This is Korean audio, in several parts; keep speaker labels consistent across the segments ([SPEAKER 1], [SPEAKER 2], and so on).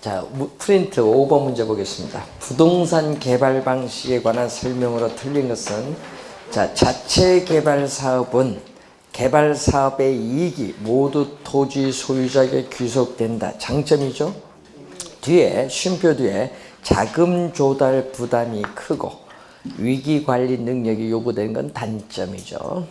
[SPEAKER 1] 자, 프린트 5번 문제 보겠습니다. 부동산 개발 방식에 관한 설명으로 틀린 것은, 자, 자체 개발 사업은 개발 사업의 이익이 모두 토지 소유자에게 귀속된다. 장점이죠. 뒤에 쉼표 뒤에 자금 조달 부담이 크고 위기 관리 능력이 요구되는 건 단점이죠.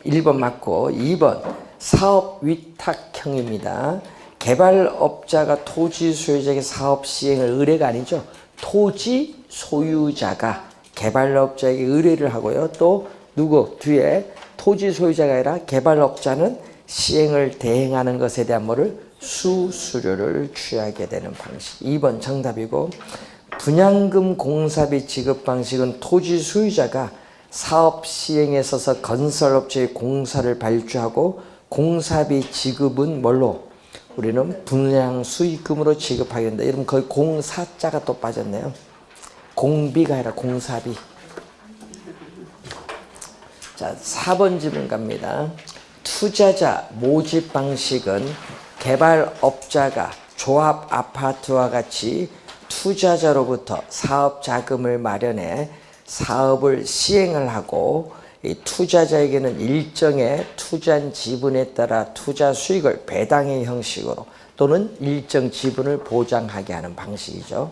[SPEAKER 1] 1번 맞고, 2번 사업 위탁형입니다. 개발업자가 토지 소유자에게 사업 시행을, 의뢰가 아니죠. 토지 소유자가 개발업자에게 의뢰를 하고요. 또 누구 뒤에 토지 소유자가 아니라 개발업자는 시행을 대행하는 것에 대한 뭐를 수수료를 취하게 되는 방식. 2번 정답이고, 분양금 공사비 지급 방식은 토지 소유자가 사업 시행에 있어서 건설업체의 공사를 발주하고 공사비 지급은 뭘로? 우리는 분양 수익금으로 지급하게 된다. 여러분 거의 공사자가 또 빠졌네요. 공비가 아니라 공사비. 자, 4번 질문 갑니다. 투자자 모집 방식은 개발업자가 조합 아파트와 같이 투자자로부터 사업 자금을 마련해 사업을 시행을 하고, 이 투자자에게는 일정의 투자한 지분에 따라 투자 수익을 배당의 형식으로 또는 일정 지분을 보장하게 하는 방식이죠.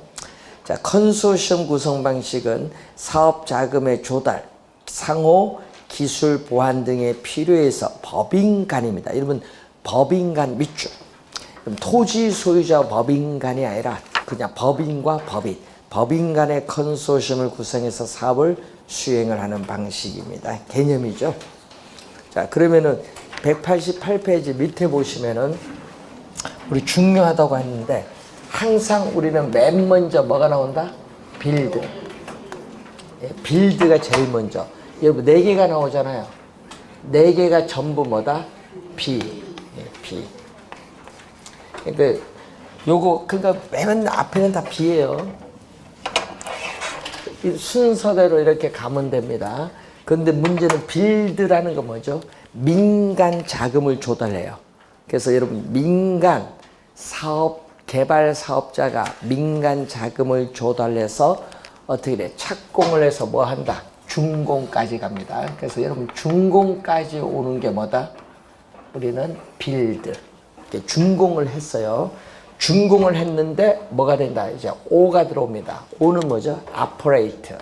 [SPEAKER 1] 자, 컨소시엄 구성 방식은 사업 자금의 조달, 상호 기술 보완 등에 필요해서 법인 간입니다. 여러분 법인 간 밑줄. 그럼 토지 소유자 법인 간이 아니라 그냥 법인과 법인 간의 컨소시엄을 구성해서 사업을 수행을 하는 방식입니다. 개념이죠. 자, 그러면은 188페이지 밑에 보시면은 우리 중요하다고 했는데, 항상 우리는 맨 먼저 뭐가 나온다? 빌드. 예, 빌드가 제일 먼저. 여러분 4개가 나오잖아요. 4개가 전부 뭐다? B. 예, B. 그러니까 요거 그러니까 맨 앞에는 다 B예요. 순서대로 이렇게 가면 됩니다. 그런데 문제는 빌드라는 건 뭐죠? 민간 자금을 조달해요. 그래서 여러분 민간 사업 개발 사업자가 민간 자금을 조달해서 어떻게 돼? 착공을 해서 뭐 한다? 준공까지 갑니다. 그래서 여러분 준공까지 오는 게 뭐다? 우리는 빌드. 준공을 했어요. 준공을 했는데 뭐가 된다? 이제 O가 들어옵니다. O는 뭐죠? 아퍼레이트.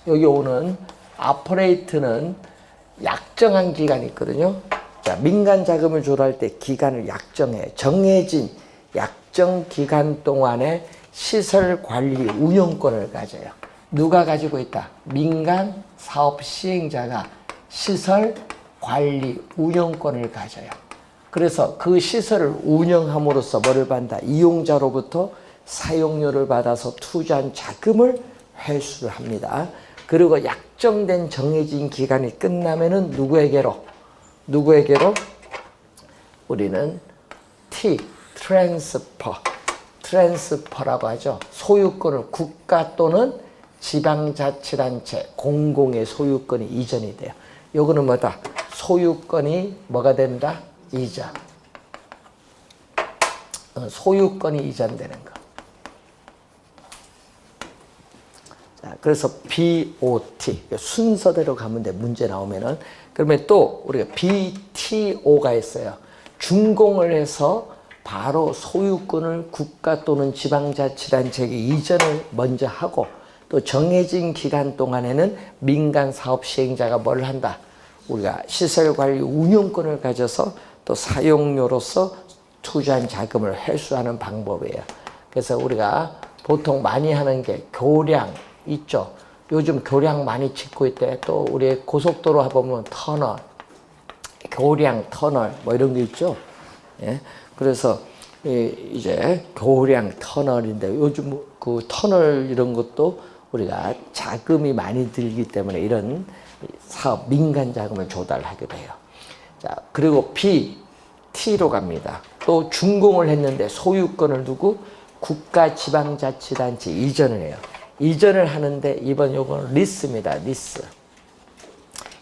[SPEAKER 1] 여기 O는 아퍼레이트는 약정한 기간이 있거든요. 자, 민간 자금을 조달할 때 기간을 약정해. 정해진 약정 기간 동안에 시설 관리 운영권을 가져요. 누가 가지고 있다? 민간 사업 시행자가 시설 관리 운영권을 가져요. 그래서 그 시설을 운영함으로써 뭐를 받는다? 이용자로부터 사용료를 받아서 투자한 자금을 회수를 합니다. 그리고 약정된 정해진 기간이 끝나면은 누구에게로? 우리는 T, 트랜스퍼라고 하죠. 소유권을 국가 또는 지방자치단체 공공의 소유권이 이전이 돼요. 요거는 뭐다? 소유권이 뭐가 된다? 이전. 소유권이 이전되는 거. 자, 그래서 BOT 순서대로 가면 돼. 문제 나오면은. 그러면 또 우리가 BTO가 있어요. 준공을 해서 바로 소유권을 국가 또는 지방자치단체에게 이전을 먼저 하고, 또 정해진 기간 동안에는 민간 사업 시행자가 뭘 한다? 우리가 시설관리 운영권을 가져서 또 사용료로서 투자한 자금을 회수하는 방법이에요. 그래서 우리가 보통 많이 하는 게 교량 있죠. 요즘 교량 많이 짓고 있대. 또 우리 고속도로 보면 터널, 교량 터널 뭐 이런 게 있죠. 예. 그래서 이제 교량 터널인데, 요즘 그 터널 이런 것도 우리가 자금이 많이 들기 때문에 이런 사업 민간 자금을 조달하게 돼요. 자, 그리고 T로 갑니다. 또 준공을 했는데 소유권을 두고 국가 지방자치단체 이전을 해요. 이전을 하는데 이번 요거는 리스입니다. 리스.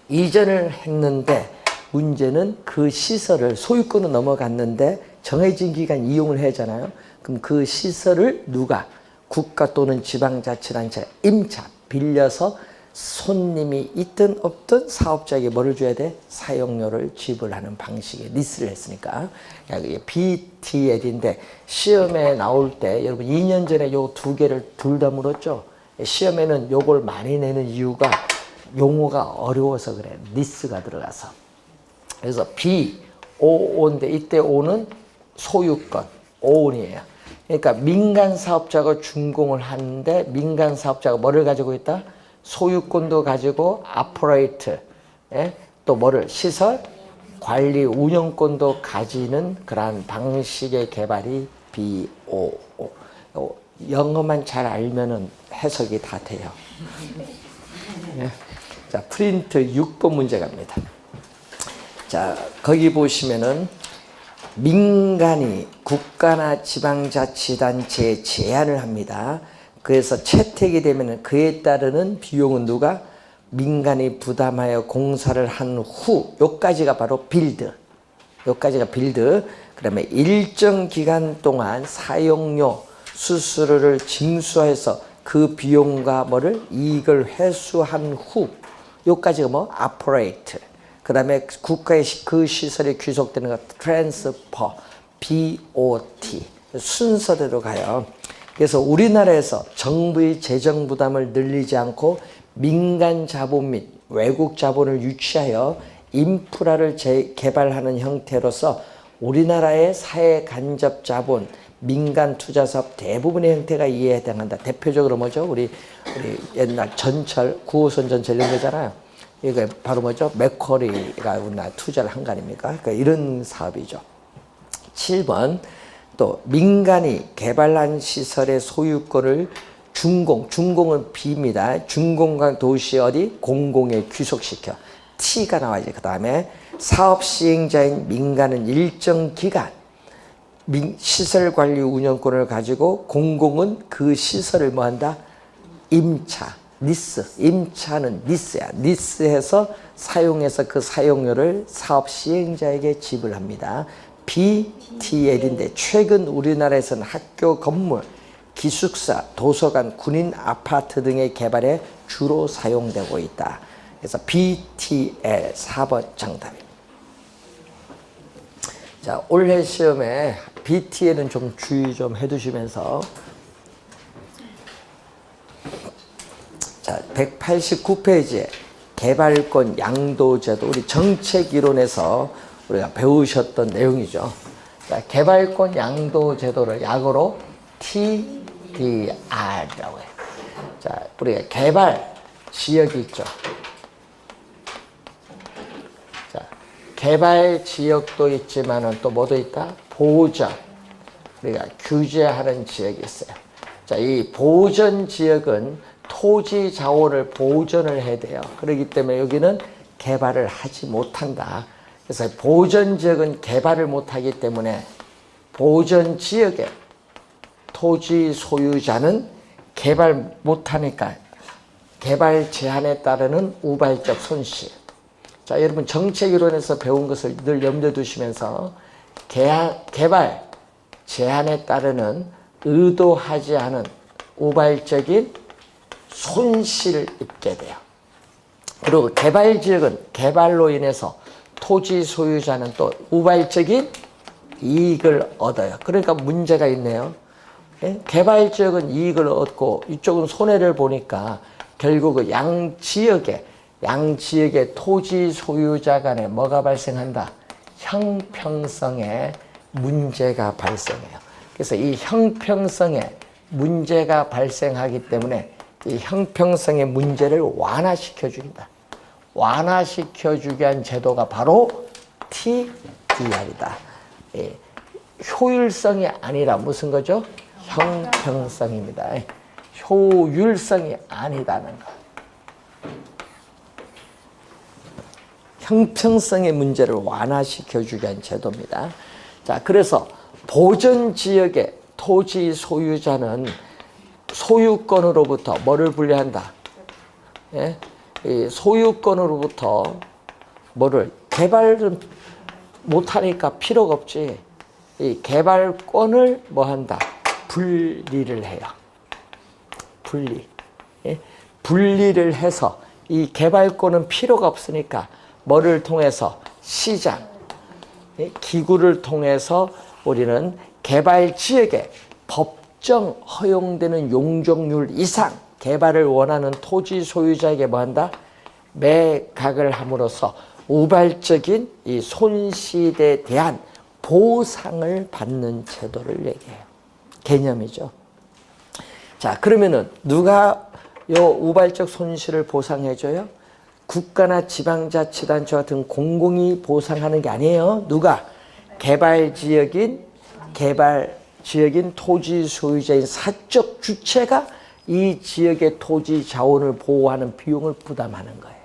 [SPEAKER 1] 이전을 했는데 문제는 그 시설을 소유권은 넘어갔는데 정해진 기간 이용을 해야 하잖아요. 그럼 그 시설을 누가 국가 또는 지방자치단체 임차 빌려서 손님이 있든 없든 사업자에게 뭐를 줘야 돼? 사용료를 지불하는 방식의 리스를 했으니까. 이게 BTL인데 시험에 나올 때 여러분 2년 전에 요 두 개를 둘 다 물었죠. 시험에는 요걸 많이 내는 이유가 용어가 어려워서 그래. 리스가 들어가서. 그래서 BOO인데 이때 O는 소유권, 오온이에요. 그러니까 민간 사업자가 준공을 하는데 민간 사업자가 뭐를 가지고 있다? 소유권도 가지고 아포레이트, 또 뭐를 시설, 관리, 운영권도 가지는 그러한 방식의 개발이 BOO. 영어만 잘 알면은 해석이 다 돼요. 자, 프린트 6번 문제 갑니다. 자, 거기 보시면은 민간이 국가나 지방자치단체에 제안을 합니다. 그래서 채택이 되면 그에 따르는 비용은 누가? 민간이 부담하여 공사를 한 후, 요까지가 바로 빌드. 요까지가 빌드. 그다음에 일정 기간 동안 사용료, 수수료를 징수해서 그 비용과 뭐를 이익을 회수한 후, 요까지가 뭐? 아포레이트. 그 다음에 국가의 그 시설이 귀속되는 것, 트랜스퍼, BOT. 순서대로 가요. 그래서 우리나라에서 정부의 재정 부담을 늘리지 않고 민간 자본 및 외국 자본을 유치하여 인프라를 개발하는 형태로서 우리나라의 사회 간접 자본, 민간 투자 사업 대부분의 형태가 이에 해당한다. 대표적으로 뭐죠? 우리 옛날 전철, 9호선 전철 이런 거잖아요. 이게 바로 뭐죠? 맥쿼리가 우리나라 투자를 한 거 아닙니까? 그러니까 이런 사업이죠. 7번. 또 민간이 개발한 시설의 소유권을 준공은 B입니다. 준공과 도시 어디? 공공에 귀속시켜. T가 나와야지. 그 다음에 사업 시행자인 민간은 일정 기간 시설 관리 운영권을 가지고 공공은 그 시설을 뭐 한다? 임차, 리스. 임차는 리스야. 리스해서 사용해서 그 사용료를 사업 시행자에게 지불합니다. BTL인데 최근 우리나라에서는 학교 건물, 기숙사, 도서관, 군인 아파트 등의 개발에 주로 사용되고 있다. 그래서 BTL 4번 정답입니다. 자, 올해 시험에 BTL은 좀 주의 좀 해두시면서 자, 189페이지에 개발권 양도제도 우리 정책이론에서 우리가 배우셨던 내용이죠. 자, 개발권 양도제도를 약어로 TDR이라고 해요. 자, 우리가 개발 지역이 있죠. 자, 개발 지역도 있지만은 또 뭐도 있다? 보전. 우리가 규제하는 지역이 있어요. 자, 이 보전 지역은 토지 자원을 보전을 해야 돼요. 그렇기 때문에 여기는 개발을 하지 못한다. 그래서 보전 지역은 개발을 못하기 때문에 보전 지역에 토지 소유자는 개발 못하니까 개발 제한에 따르는 우발적 손실. 자, 여러분 정책이론에서 배운 것을 늘 염두에 두시면서 개발 제한에 따르는 의도하지 않은 우발적인 손실을 입게 돼요. 그리고 개발 지역은 개발로 인해서 토지 소유자는 또 우발적인 이익을 얻어요. 그러니까 문제가 있네요. 개발 지역은 이익을 얻고 이쪽은 손해를 보니까 결국 양 지역의 토지 소유자 간에 뭐가 발생한다? 형평성에 문제가 발생해요. 그래서 이 형평성에 문제가 발생하기 때문에 이 형평성의 문제를 완화시켜 준다. 완화시켜주게 한 제도가 바로 TDR이다. 예, 효율성이 아니라 무슨 거죠? 형평성입니다. 효율성이 아니다는 거. 형평성의 문제를 완화시켜주게 한 제도입니다. 자, 그래서 보전 지역의 토지 소유자는 소유권으로부터 뭐를 분리한다? 예? 이 소유권으로부터 뭐를 개발은 못하니까 필요가 없지. 이 개발권을 뭐 한다? 분리를 해요. 분리. 예? 분리를 해서 이 개발권은 필요가 없으니까 뭐를 통해서? 시장, 예? 기구를 통해서 우리는 개발 지역에 법정 허용되는 용적률 이상 개발을 원하는 토지 소유자에게 뭐 한다? 매각을 함으로써 우발적인 이 손실에 대한 보상을 받는 제도를 얘기해요. 개념이죠. 자, 그러면은 누가 요 우발적 손실을 보상해줘요? 국가나 지방자치단체 같은 공공이 보상하는 게 아니에요. 누가? 개발 지역인 토지 소유자인 사적 주체가 이 지역의 토지 자원을 보호하는 비용을 부담하는 거예요.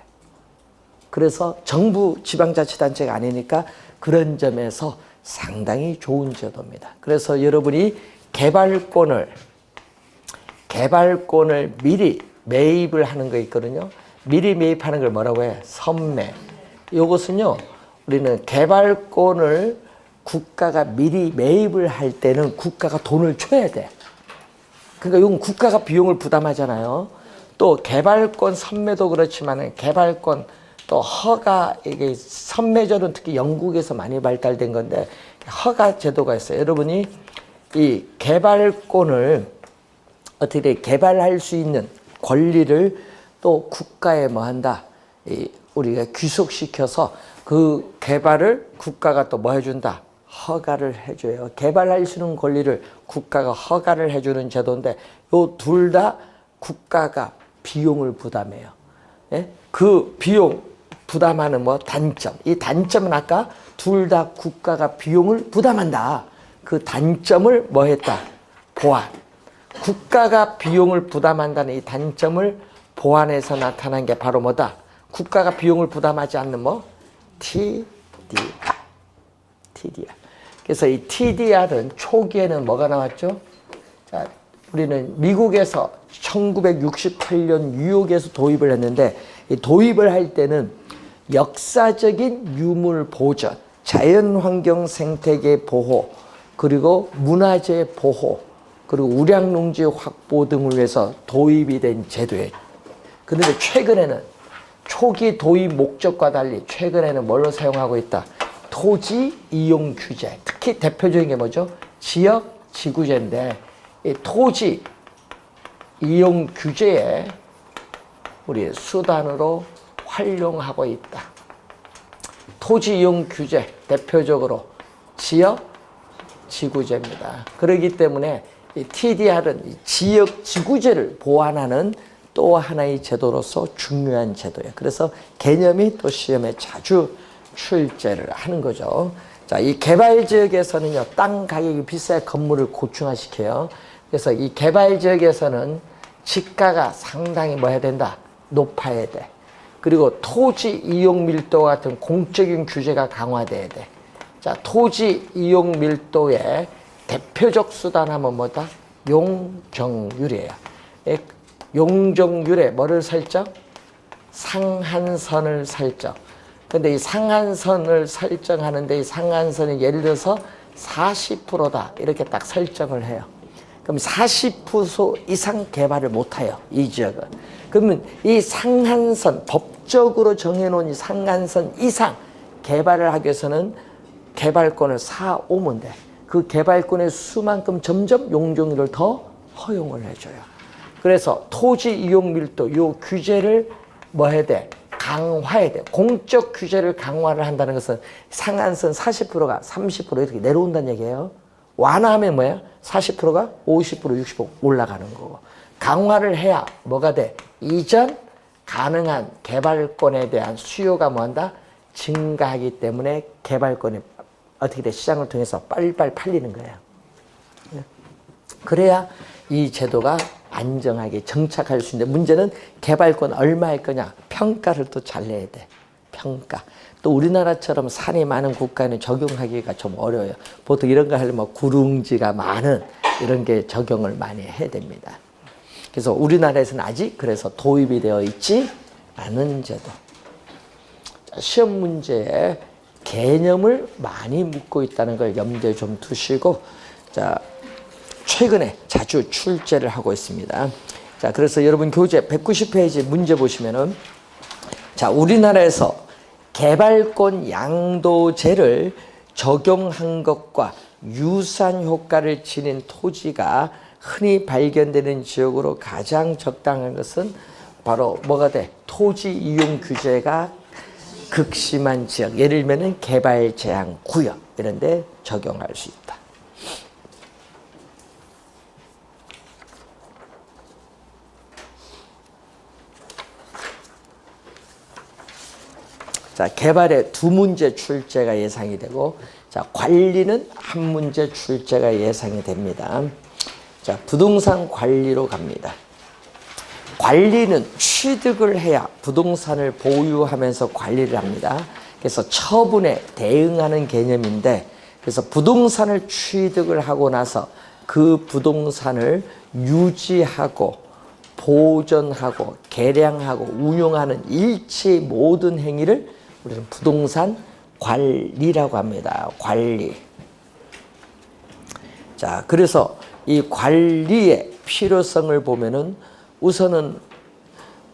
[SPEAKER 1] 그래서 정부 지방자치단체가 아니니까 그런 점에서 상당히 좋은 제도입니다. 그래서 여러분이 개발권을 미리 매입을 하는 거 있거든요. 미리 매입하는 걸 뭐라고 해요? 선매. 이것은요, 우리는 개발권을 국가가 미리 매입을 할 때는 국가가 돈을 줘야 돼. 그러니까 이건 국가가 비용을 부담하잖아요. 또 개발권 선매도 그렇지만 개발권 또 허가, 이게 선매제도는 특히 영국에서 많이 발달된 건데 허가 제도가 있어요. 여러분이 이 개발권을 어떻게 개발할 수 있는 권리를 또 국가에 뭐 한다? 우리가 귀속시켜서 그 개발을 국가가 또 뭐 해준다? 허가를 해줘요. 개발할 수 있는 권리를 국가가 허가를 해주는 제도인데 요 둘 다 국가가 비용을 부담해요. 예? 그 비용 부담하는 뭐 단점. 이 단점은 아까 둘 다 국가가 비용을 부담한다. 그 단점을 뭐 했다? 보완. 국가가 비용을 부담한다는 이 단점을 보완해서 나타난 게 바로 뭐다? 국가가 비용을 부담하지 않는 뭐? TDR. 그래서 이 TDR은 초기에는 뭐가 나왔죠? 자, 우리는 미국에서 1968년 뉴욕에서 도입을 했는데 이 도입을 할 때는 역사적인 유물 보전, 자연환경 생태계 보호, 그리고 문화재 보호, 그리고 우량농지 확보 등을 위해서 도입이 된 제도예요. 그런데 최근에는 초기 도입 목적과 달리 최근에는 뭘로 사용하고 있다? 토지 이용 규제. 특히 대표적인 게 뭐죠? 지역 지구제인데 이 토지 이용 규제에 우리 수단으로 활용하고 있다. 토지 이용 규제 대표적으로 지역 지구제입니다. 그렇기 때문에 이 TDR은 지역 지구제를 보완하는 또 하나의 제도로서 중요한 제도예요. 그래서 개념이 또 시험에 자주 출제를 하는 거죠. 자, 이 개발 지역에서는요, 땅 가격이 비싸야 건물을 고층화시켜요. 그래서 이 개발 지역에서는 지가가 상당히 뭐 해야 된다? 높아야 돼. 그리고 토지 이용 밀도 같은 공적인 규제가 강화돼야 돼. 자, 토지 이용 밀도의 대표적 수단 하면 뭐다? 용적률이에요. 용적률에 뭐를 설정? 상한선을 설정. 근데 이 상한선을 설정하는데 이 상한선이 예를 들어서 40%다. 이렇게 딱 설정을 해요. 그럼 40% 이상 개발을 못해요. 이 지역은. 그러면 이 상한선, 법적으로 정해놓은 이 상한선 이상 개발을 하기 위해서는 개발권을 사오면 돼. 그 개발권의 수만큼 점점 용적률을 더 허용을 해줘요. 그래서 토지 이용 밀도, 요 규제를 뭐 해야 돼? 강화해야 돼. 공적 규제를 강화를 한다는 것은 상한선 40%가 30% 이렇게 내려온다는 얘기예요. 완화하면 뭐야? 40%가 50%, 60% 올라가는 거고. 강화를 해야 뭐가 돼? 이전 가능한 개발권에 대한 수요가 뭐한다? 증가하기 때문에 개발권이 어떻게 돼? 시장을 통해서 빨리빨리 팔리는 거예요. 그래야 이 제도가 안정하게 정착할 수 있는데 문제는 개발권 얼마 할 거냐? 평가를 또 잘 내야 돼. 평가. 또 우리나라처럼 산이 많은 국가에는 적용하기가 좀 어려워요. 보통 이런 거 하려면 구릉지가 많은 이런 게 적용을 많이 해야 됩니다. 그래서 우리나라에서는 아직 그래서 도입이 되어 있지 않은 제도. 시험 문제에 개념을 많이 묻고 있다는 걸 염두에 좀 두시고, 자, 최근에 자주 출제를 하고 있습니다. 자, 그래서 여러분 교재 190페이지 문제 보시면은, 자, 우리나라에서 개발권 양도제를 적용한 것과 유사한 효과를 지닌 토지가 흔히 발견되는 지역으로 가장 적당한 것은 바로 뭐가 돼? 토지 이용 규제가 극심한 지역, 예를 들면 개발 제한 구역 이런 데 적용할 수 있다. 자, 개발에 2문제 출제가 예상이 되고, 자, 관리는 1문제 출제가 예상이 됩니다. 자, 부동산 관리로 갑니다. 관리는 취득을 해야 부동산을 보유하면서 관리를 합니다. 그래서 처분에 대응하는 개념인데, 그래서 부동산을 취득을 하고 나서 그 부동산을 유지하고 보존하고 개량하고 운용하는 일체의 모든 행위를 우리는 부동산 관리라고 합니다. 관리. 자, 그래서 이 관리의 필요성을 보면은 우선은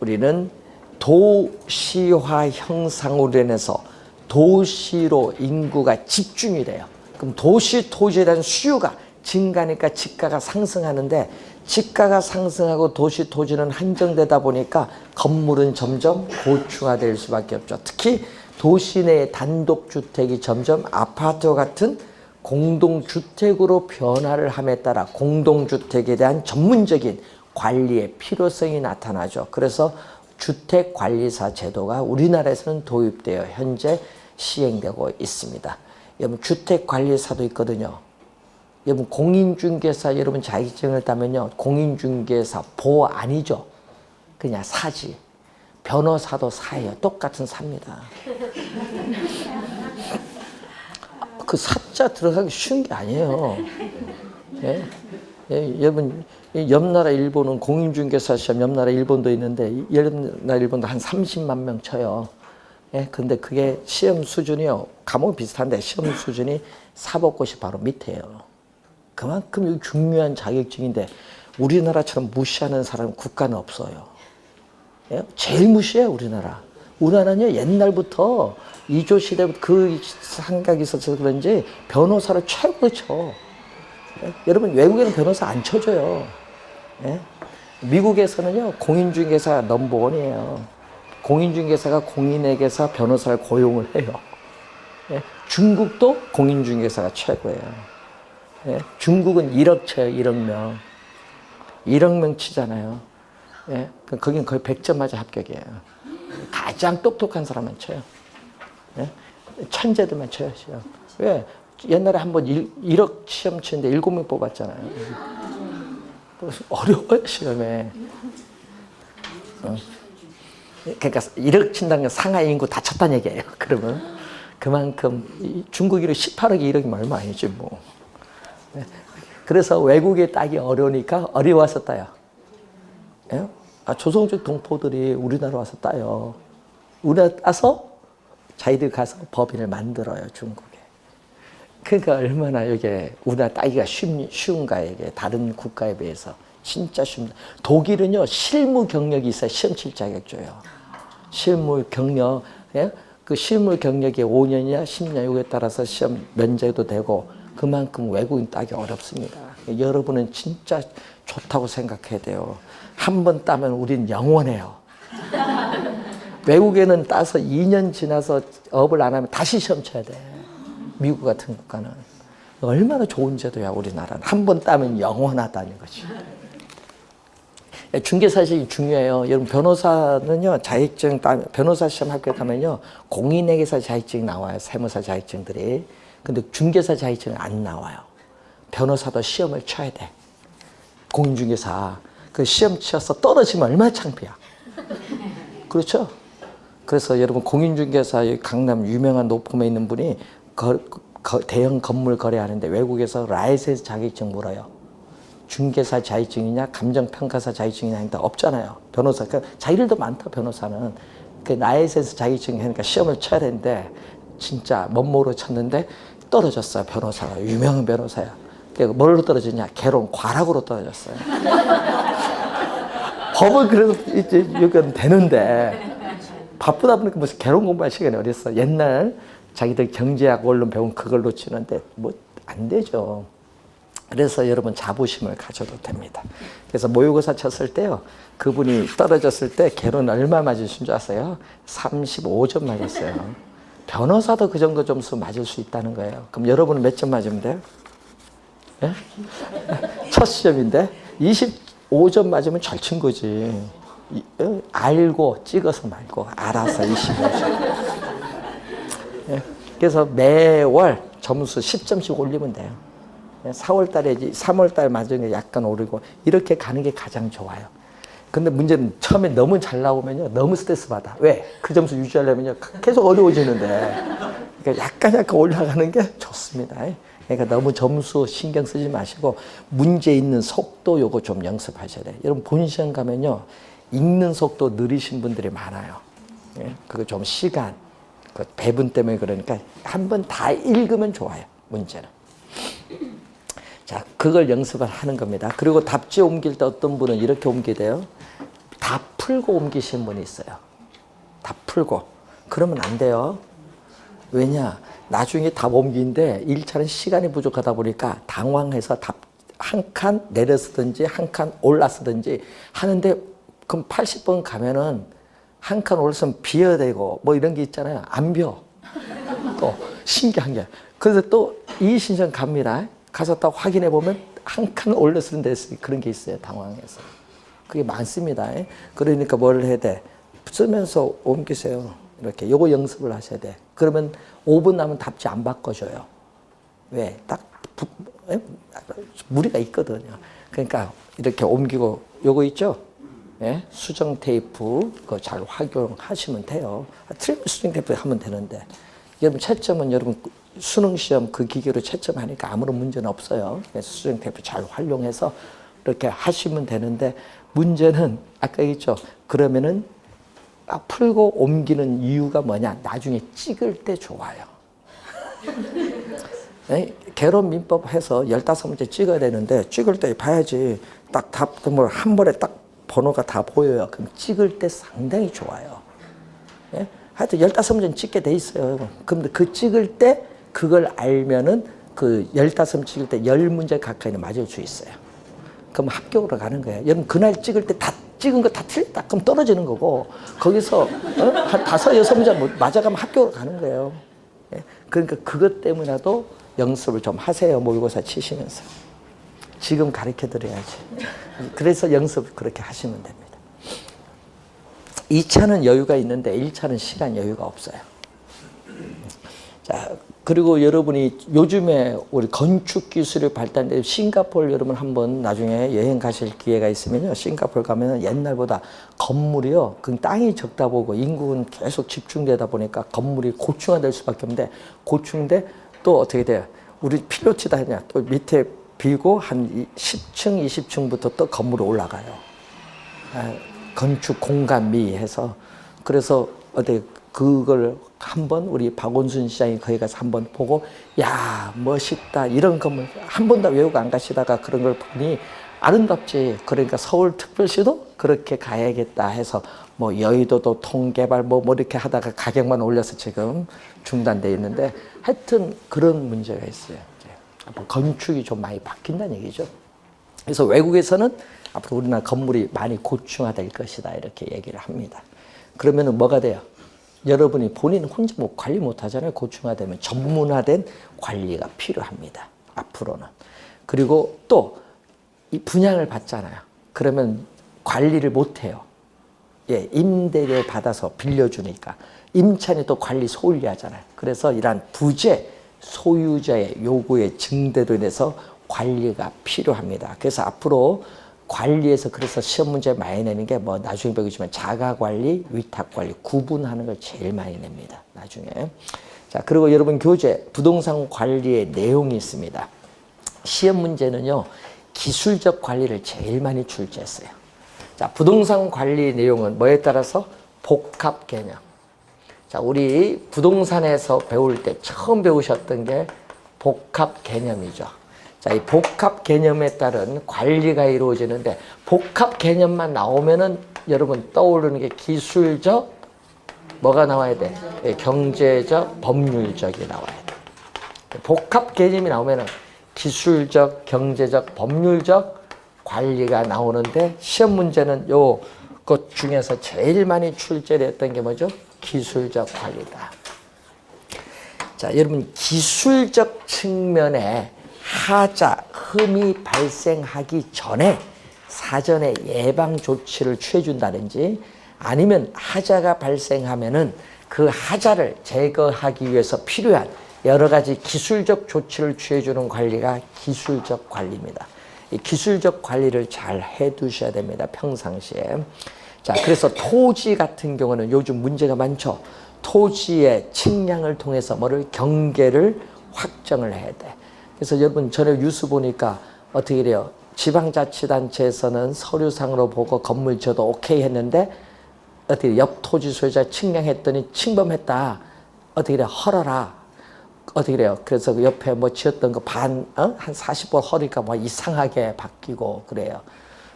[SPEAKER 1] 우리는 도시화 형상으로 인해서 도시로 인구가 집중이 돼요. 그럼 도시 토지에 대한 수요가 증가하니까 집가가 상승하는데, 집가가 상승하고 도시 토지는 한정되다 보니까 건물은 점점 고층화될 수밖에 없죠. 특히 도시 내 단독주택이 점점 아파트와 같은 공동주택으로 변화를 함에 따라 공동주택에 대한 전문적인 관리의 필요성이 나타나죠. 그래서 주택관리사 제도가 우리나라에서는 도입되어 현재 시행되고 있습니다. 여러분 주택관리사도 있거든요. 여러분 공인중개사 여러분 자격증을 따면요, 공인중개사 보 아니죠. 그냥 사지. 변호사도 사예요. 똑같은 사입니다. 그 사자 들어가기 쉬운 게 아니에요. 예? 예, 여러분 옆 나라 일본은 공인중개사 시험, 옆 나라 일본도 있는데 옆 나라 일본도 한 30만 명 쳐요. 예, 근데 그게 시험 수준이요, 과목이 비슷한데 시험 수준이 사법고시 바로 밑에요. 그만큼 중요한 자격증인데 우리나라처럼 무시하는 사람은 국가는 없어요. 예? 제일 무시해요, 우리나라. 우리나라는요, 옛날부터 이조 시대부터 그 생각이 있어서 그런지 변호사를 최고로 쳐. 예? 여러분, 외국에는 변호사 안 쳐줘요. 예? 미국에서는요, 공인중개사가 넘버원이에요. 공인중개사가 공인에게서 변호사를 고용을 해요. 예? 중국도 공인중개사가 최고예요. 예? 중국은 1억 쳐요, 1억 명. 1억 명 치잖아요. 예? 거긴 거의 100점 맞아 합격이에요. 가장 똑똑한 사람만 쳐요. 예? 천재들만 쳐요, 시험. 왜? 옛날에 한번 1억 시험 치는데 7명 뽑았잖아요. 어려워요, 시험에. 그러니까 1억 친다는 건 상하이 인구 다 쳤다는 얘기예요. 그러면 그만큼 중국 1억 18억이 1억이면 얼마 아니지 뭐. 그래서 외국에 따기 어려우니까 어려워서 따요. 예? 아, 조선족 동포들이 우리나라 와서 따요. 우리나라 따서 자기들 가서 법인을 만들어요, 중국에. 그러니까 얼마나 이게 우리나라 따기가 쉬운가, 이게 다른 국가에 비해서. 진짜 쉽니다. 독일은요, 실무 경력이 있어야 시험 칠 자격 줘요. 실무 경력, 예? 그 실무 경력이 5년이냐 10년 이거에 따라서 시험 면제도 되고, 그만큼 외국인 따기 어렵습니다. 여러분은 진짜 좋다고 생각해야 돼요. 한 번 따면 우린 영원해요. 외국에는 따서 2년 지나서 업을 안 하면 다시 시험 쳐야 돼. 미국 같은 국가는. 얼마나 좋은 제도야, 우리나라는. 한 번 따면 영원하다는 거지. 중개사실이 중요해요. 여러분, 변호사는요, 자격증 따면, 변호사 시험 합격하면요, 공인회계사 자격증이 나와요, 세무사 자격증들이. 근데 중개사 자격증은 안 나와요. 변호사도 시험을 쳐야 돼. 공인중개사. 그 시험 치어서 떨어지면 얼마나 창피야. 그렇죠? 그래서 여러분, 공인중개사 강남 유명한 노펌에 있는 분이 대형 건물 거래하는데 외국에서 라이센스 자격증 물어요. 중개사 자격증이냐 감정평가사 자격증이냐 하니까 없잖아요. 변호사. 그러니까 자기들도 많다, 변호사는. 그 라이센스 자격증이 하니까 시험을 쳐야 되는데 진짜 멋모로 쳤는데 떨어졌어요. 변호사가. 유명한 변호사야. 그러니까 뭘로 떨어졌냐? 개론 과락으로 떨어졌어요. 법은 그래도 이제 여기는 되는데 바쁘다 보니까 무슨 개론 공부할 시간이 어딨어. 옛날 자기들 경제학 원론 배운 그걸로 치는데 뭐 안 되죠. 그래서 여러분 자부심을 가져도 됩니다. 그래서 모의고사 쳤을 때요. 그분이 떨어졌을 때 개론 얼마 맞으신 줄 아세요? 35점 맞았어요. 변호사도 그 정도 점수 맞을 수 있다는 거예요. 그럼 여러분은 몇 점 맞으면 돼요? 예? 첫 시험인데 25점 맞으면 잘 친 거지. 알고 찍어서 말고 알아서 25점. 예? 그래서 매월 점수 10점씩 올리면 돼요. 4월 달에 3월 달 맞으면 약간 오르고 이렇게 가는 게 가장 좋아요. 근데 문제는 처음에 너무 잘 나오면요. 너무 스트레스 받아. 왜? 그 점수 유지하려면요. 계속 어려워지는데. 그러니까 약간 올라가는 게 좋습니다. 그러니까 너무 점수 신경 쓰지 마시고 문제 있는 속도 요거 좀 연습하셔야 돼요. 여러분 본시험 가면요. 읽는 속도 느리신 분들이 많아요. 그거 좀 시간, 그 배분 때문에 그러니까 한번 다 읽으면 좋아요. 문제는. 자, 그걸 연습을 하는 겁니다. 그리고 답지 옮길 때 어떤 분은 이렇게 옮기대요. 다 풀고 옮기시는 분이 있어요. 다 풀고. 그러면 안 돼요. 왜냐? 나중에 답 옮기는데 1차는 시간이 부족하다 보니까 당황해서 답 한 칸 내려쓰든지 한 칸 올라쓰든지 하는데 그럼 80번 가면은 한 칸 올라서면 비어야 되고 뭐 이런 게 있잖아요. 안 비어. 또 신기한 게. 그래서 또 이의신청 갑니다. 가서 딱 확인해 보면 한 칸 올려 쓰는 데 그런 게 있어요. 당황해서. 그게 많습니다. 그러니까 뭘 해야 돼? 쓰면서 옮기세요. 이렇게 요거 연습을 하셔야 돼. 그러면 5분 남으면 답지 안 바꿔줘요. 왜? 딱 무리가 있거든요. 그러니까 이렇게 옮기고 요거 있죠? 예? 수정 테이프 그거 잘 활용하시면 돼요. 틀리면 수정 테이프 하면 되는데 여러분 채점은 여러분 수능 시험 그 기계로 채점하니까 아무런 문제는 없어요. 그래서 수정 테이프 잘 활용해서 이렇게 하시면 되는데 문제는 아까 얘기했죠. 그러면은 풀고 옮기는 이유가 뭐냐? 나중에 찍을 때 좋아요. 개론 민법 해서 15문제 찍어야 되는데 찍을 때 봐야지 딱 답 뭐 한 번에 딱 번호가 다 보여요. 그럼 찍을 때 상당히 좋아요. 예? 하여튼 15문제는 찍게 돼 있어요. 근데 그 찍을 때 그걸 알면은 그 15문 찍을 때 10문제 가까이는 맞을 수 있어요. 그럼 합격으로 가는 거예요. 여러분 그날 찍을 때 다 찍은 거 다 틀렸다. 그럼 떨어지는 거고 거기서 한 5, 6문제 맞아가면 합격으로 가는 거예요. 예? 그러니까 그것 때문에라도 연습을 좀 하세요. 모의고사 치시면서. 지금 가르쳐 드려야지. 그래서 연습 그렇게 하시면 됩니다. 2차는 여유가 있는데 1차는 시간 여유가 없어요. 자, 그리고 여러분이 요즘에 우리 건축 기술이 발달돼 싱가포르 여러분 한번 나중에 여행 가실 기회가 있으면요. 싱가포르 가면은 옛날보다 건물이요. 그 땅이 적다 보고 인구는 계속 집중되다 보니까 건물이 고층화될 수밖에 없는데 고층인데 또 어떻게 돼요? 우리 필요 치다 하냐? 또 밑에 비고 한 10층, 20층부터 또 건물이 올라가요. 건축 공간미 해서 그래서 어디 그걸 한번 우리 박원순 시장이 거기 가서 한번 보고 야 멋있다 이런 건물 한 번도 외우고 안 가시다가 그런 걸 보니 아름답지. 그러니까 서울특별시도 그렇게 가야겠다 해서 뭐 여의도도 통개발 뭐 이렇게 하다가 가격만 올려서 지금 중단돼 있는데 하여튼 그런 문제가 있어요. 건축이 좀 많이 바뀐다는 얘기죠. 그래서 외국에서는 앞으로 우리나라 건물이 많이 고층화될 것이다 이렇게 얘기를 합니다. 그러면은 뭐가 돼요? 여러분이 본인 혼자 뭐 관리 못 하잖아요. 고층화되면 전문화된 관리가 필요합니다. 앞으로는. 그리고 또 이 분양을 받잖아요. 그러면 관리를 못 해요. 예, 임대료 받아서 빌려주니까. 임차인이 또 관리 소홀히 하잖아요. 그래서 이러한 부재 소유자의 요구에 증대로 인해서 관리가 필요합니다. 그래서 앞으로 관리에서 그래서 시험 문제 많이 내는 게 뭐 나중에 배우지만 자가 관리, 위탁 관리 구분하는 걸 제일 많이 냅니다. 나중에. 자, 그리고 여러분 교재 부동산 관리의 내용이 있습니다. 시험 문제는요. 기술적 관리를 제일 많이 출제했어요. 자, 부동산 관리 내용은 뭐에 따라서 복합 개념. 자, 우리 부동산에서 배울 때 처음 배우셨던 게 복합 개념이죠. 자, 이 복합 개념에 따른 관리가 이루어지는데 복합 개념만 나오면은 여러분 떠오르는 게 기술적 뭐가 나와야 돼? 경제적, 법률적이 나와야 돼. 복합 개념이 나오면은 기술적, 경제적, 법률적 관리가 나오는데 시험 문제는 요것 중에서 제일 많이 출제를 했던 게 뭐죠? 기술적 관리다. 자, 여러분 기술적 측면에 하자, 흠이 발생하기 전에 사전에 예방 조치를 취해준다든지 아니면 하자가 발생하면은 그 하자를 제거하기 위해서 필요한 여러 가지 기술적 조치를 취해주는 관리가 기술적 관리입니다. 이 기술적 관리를 잘 해두셔야 됩니다. 평상시에. 자, 그래서 토지 같은 경우는 요즘 문제가 많죠. 토지의 측량을 통해서 뭐를 경계를 확정을 해야 돼. 그래서 여러분 전에 뉴스 보니까 어떻게 돼요? 지방자치단체에서는 서류상으로 보고 건물 지어도 오케이 했는데 어떻게 옆 토지 소유자 측량했더니 침범했다. 어떻게 돼? 헐어라. 어떻게 돼요? 그래서 그 옆에 뭐 지었던 거 한 40번 허리가 뭐 이상하게 바뀌고 그래요.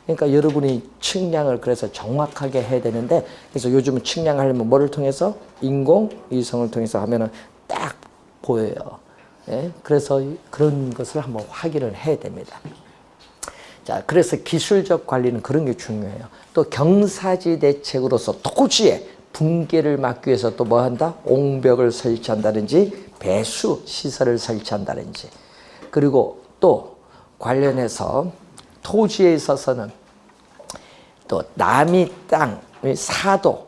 [SPEAKER 1] 그러니까 여러분이 측량을 그래서 정확하게 해야 되는데 그래서 요즘은 측량하려면 뭐를 통해서? 인공위성을 통해서 하면은 딱 보여요. 예? 그래서 그런 것을 한번 확인을 해야 됩니다. 자, 그래서 기술적 관리는 그런 게 중요해요. 또 경사지 대책으로서 토지의 붕괴를 막기 위해서 또 뭐 한다? 옹벽을 설치한다든지 배수 시설을 설치한다든지 그리고 또 관련해서 토지에 있어서는 또 남이 땅, 사도,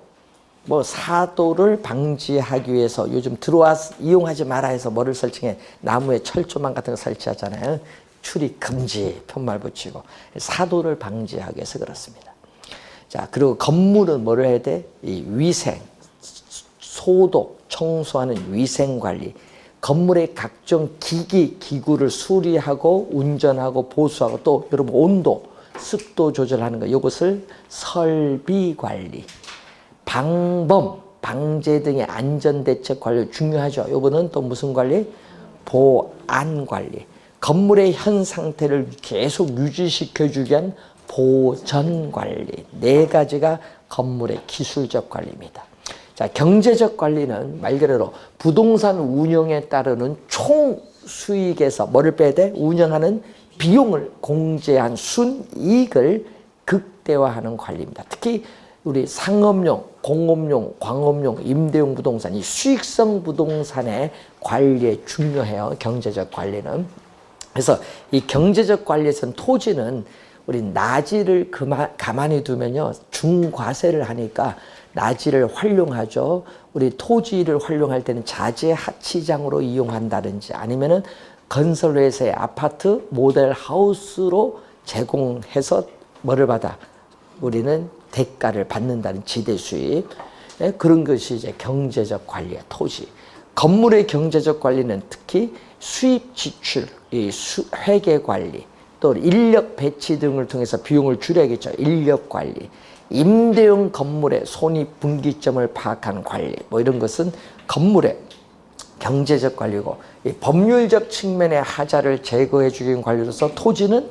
[SPEAKER 1] 뭐 사도를 방지하기 위해서 요즘 들어와서 이용하지 마라 해서 뭐를 설치해? 나무에 철조망 같은 거 설치하잖아요. 출입 금지 편말 붙이고 사도를 방지하기 위해서 그렇습니다. 자, 그리고 건물은 뭐를 해야 돼? 이 위생, 소독, 청소하는 위생 관리, 건물의 각종 기기, 기구를 수리하고 운전하고 보수하고 또 여러분 온도, 습도 조절하는 거 이것을 설비 관리, 방범, 방제 등의 안전대책 관리 중요하죠. 이거는 또 무슨 관리? 보안 관리. 건물의 현 상태를 계속 유지시켜주기 위한 보전 관리. 네 가지가 건물의 기술적 관리입니다. 자, 경제적 관리는 말 그대로 부동산 운영에 따르는 총 수익에서 뭐를 빼야 돼? 운영하는 비용을 공제한 순이익을 극대화하는 관리입니다. 특히 우리 상업용, 공업용, 광업용, 임대용 부동산, 이 수익성 부동산의 관리에 중요해요. 경제적 관리는. 그래서 이 경제적 관리에서는 토지는 우리 나지를 가만히 두면요. 중과세를 하니까 나지를 활용하죠. 우리 토지를 활용할 때는 자재 하치장으로 이용한다든지 아니면은 건설회사의 아파트 모델 하우스로 제공해서 뭐를 받아? 우리는 대가를 받는다는 지대 수입. 네? 그런 것이 이제 경제적 관리야, 토지. 건물의 경제적 관리는 특히 수입 지출, 이 회계 관리, 또 인력 배치 등을 통해서 비용을 줄여야겠죠. 인력 관리. 임대용 건물의 손익 분기점을 파악하는 관리. 뭐 이런 것은 건물의 경제적 관리고 이 법률적 측면의 하자를 제거해 주기 관리로서 토지는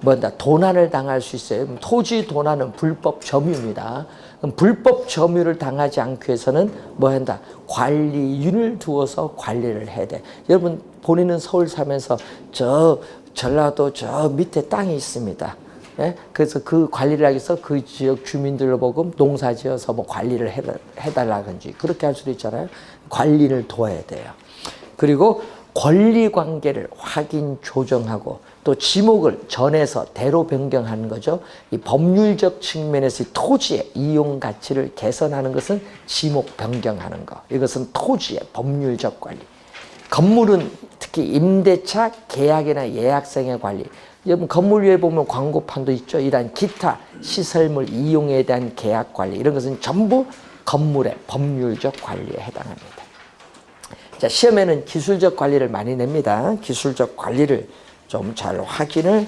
[SPEAKER 1] 뭐다 도난을 당할 수 있어요. 토지 도난은 불법 점유입니다. 그럼 불법 점유를 당하지 않기 위해서는 뭐 한다? 관리인을 두어서 관리를 해야 돼. 여러분 본인은 서울 살면서 저 전라도 저 밑에 땅이 있습니다. 예? 그래서 그 관리를 하기 위해서 그 지역 주민들로 보고 농사 지어서 뭐 관리를 해달라든지 그렇게 할 수도 있잖아요. 관리를 도와야 돼요. 그리고 권리 관계를 확인 조정하고 또 지목을 전에서 대로 변경하는 거죠. 이 법률적 측면에서 이 토지의 이용 가치를 개선하는 것은 지목 변경하는 거. 이것은 토지의 법률적 관리. 건물은 특히 임대차 계약이나 예약성의 관리. 여러분 건물 위에 보면 광고판도 있죠. 이러한 기타 시설물 이용에 대한 계약 관리. 이런 것은 전부 건물의 법률적 관리에 해당합니다. 자, 시험에는 기술적 관리를 많이 냅니다. 기술적 관리를 좀 잘 확인을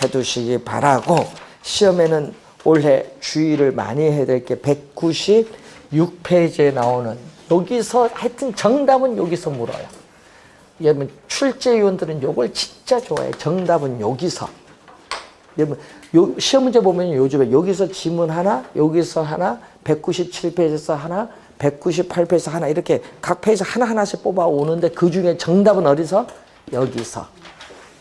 [SPEAKER 1] 해 두시기 바라고 시험에는 올해 주의를 많이 해야 될 게 196페이지에 나오는 여기서 하여튼 정답은 여기서 물어요. 여러분 출제위원들은 요걸 진짜 좋아해요. 정답은 여기서. 여러분 시험 문제 보면 요즘에 여기서 지문 하나, 여기서 하나, 197페이지에서 하나, 198페이지에서 하나 이렇게 각 페이지 하나하나씩 뽑아 오는데 그중에 정답은 어디서? 여기서.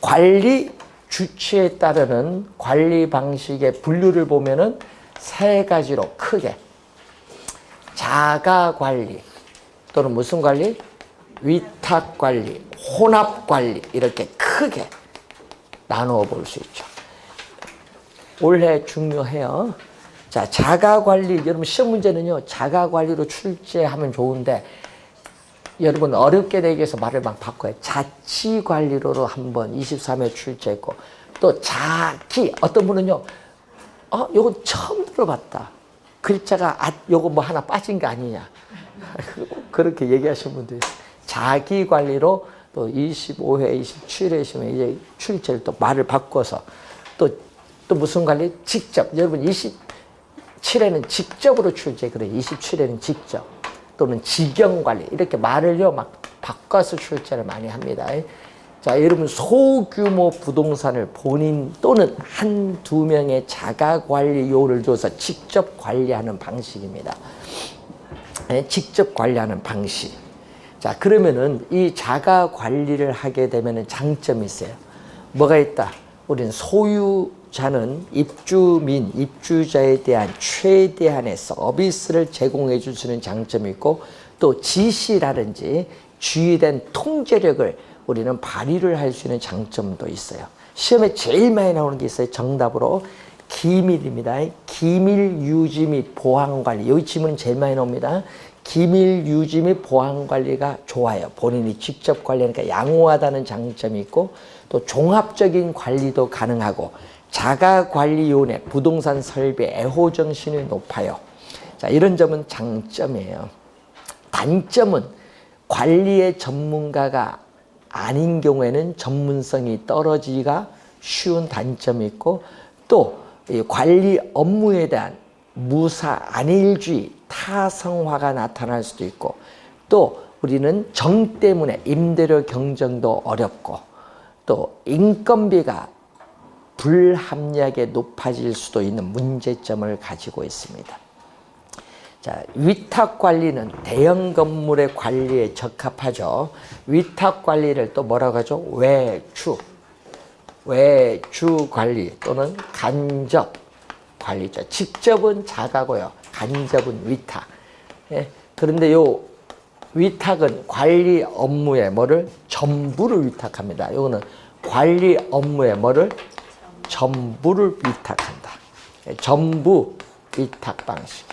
[SPEAKER 1] 관리 주체에 따르는 관리 방식의 분류를 보면은 세 가지로 크게 자가 관리 또는 무슨 관리? 위탁 관리, 혼합 관리 이렇게 크게 나누어 볼 수 있죠. 올해 중요해요. 자, 자가 관리 여러분 시험 문제는요. 자가 관리로 출제하면 좋은데 여러분 어렵게 내기 위해서 말을 막 바꿔요. 자치 관리로로 한번 23회 출제했고 또 자기 어떤 분은요. 요건 처음 들어봤다. 글자가 요거 뭐 하나 빠진 거 아니냐. 그렇게 얘기하시는 분도 있어요. 자기 관리로 또 25회, 27회 시면 이제 출제를 또 말을 바꿔서 또 무슨 관리? 직접. 여러분 27회는 직접으로 출제 그래. 27회는 직접. 또는 직영 관리. 이렇게 말을요 막 바꿔서 출제를 많이 합니다. 자, 여러분 소규모 부동산을 본인 또는 한두 명의 자가 관리요를 줘서 직접 관리하는 방식입니다. 직접 관리하는 방식. 자, 그러면은 이 자가 관리를 하게 되면은 장점이 있어요. 뭐가 있다? 우리는 소유자는 입주민, 입주자에 대한 최대한의 서비스를 제공해 줄 수 있는 장점이 있고 또 지시라든지 주의된 통제력을 우리는 발휘를 할 수 있는 장점도 있어요. 시험에 제일 많이 나오는 게 있어요. 정답으로 기밀입니다. 기밀 유지 및 보안 관리. 여기 지문은 제일 많이 나옵니다. 기밀 유지 및 보안 관리가 좋아요. 본인이 직접 관리하니까 양호하다는 장점이 있고 또 종합적인 관리도 가능하고 자가관리요원의 부동산 설비 애호 정신이 높아요. 자, 이런 점은 장점이에요. 단점은 관리의 전문가가 아닌 경우에는 전문성이 떨어지기가 쉬운 단점이 있고 또 관리 업무에 대한 무사 안일주의, 타성화가 나타날 수도 있고 또 우리는 정 때문에 임대료 경쟁도 어렵고 또 인건비가 불합리하게 높아질 수도 있는 문제점을 가지고 있습니다. 자, 위탁 관리는 대형 건물의 관리에 적합하죠. 위탁 관리를 또 뭐라고 하죠? 외주 관리 또는 간접 관리죠. 직접은 자가고요. 간접은 위탁. 예? 그런데 요 위탁은 관리 업무에 뭐를? 전부를 위탁합니다. 요거는 관리 업무에 뭐를? 전부를 위탁한다. 예, 전부 위탁 방식.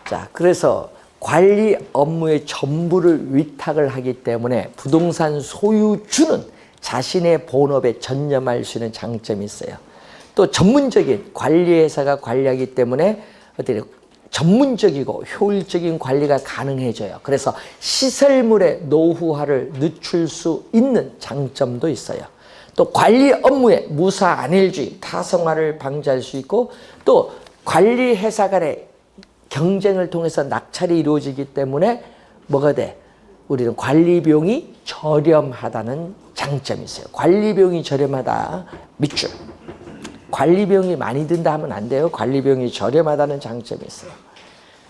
[SPEAKER 1] 자, 그래서 관리 업무의 전부를 위탁을 하기 때문에 부동산 소유주는 자신의 본업에 전념할 수 있는 장점이 있어요. 또 전문적인 관리회사가 관리하기 때문에 어떻게 전문적이고 효율적인 관리가 가능해져요. 그래서 시설물의 노후화를 늦출 수 있는 장점도 있어요. 또 관리 업무의 무사 안일주의, 타성화를 방지할 수 있고 또 관리회사 간의 경쟁을 통해서 낙찰이 이루어지기 때문에 뭐가 돼? 우리는 관리 비용이 저렴하다는 장점이 있어요. 관리 비용이 저렴하다. 밑줄. 관리 비용이 많이 든다 하면 안 돼요. 관리 비용이 저렴하다는 장점이 있어요.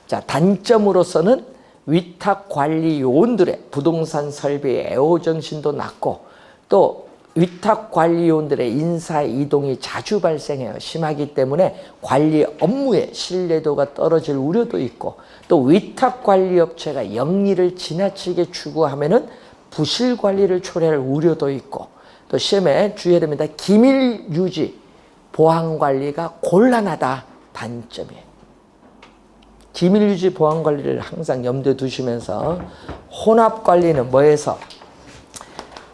[SPEAKER 1] 자, 단점으로서는 위탁 관리 요원들의 부동산 설비의 애호정신도 낮고 또 위탁 관리 요원들의 인사 이동이 자주 발생해요. 심하기 때문에 관리 업무의 신뢰도가 떨어질 우려도 있고 또 위탁 관리 업체가 영리를 지나치게 추구하면은 부실 관리를 초래할 우려도 있고 또 시험에 주의해야 됩니다. 기밀 유지, 보안 관리가 곤란하다. 단점이에요. 기밀 유지, 보안 관리를 항상 염두에 두시면서 혼합 관리는 뭐에서?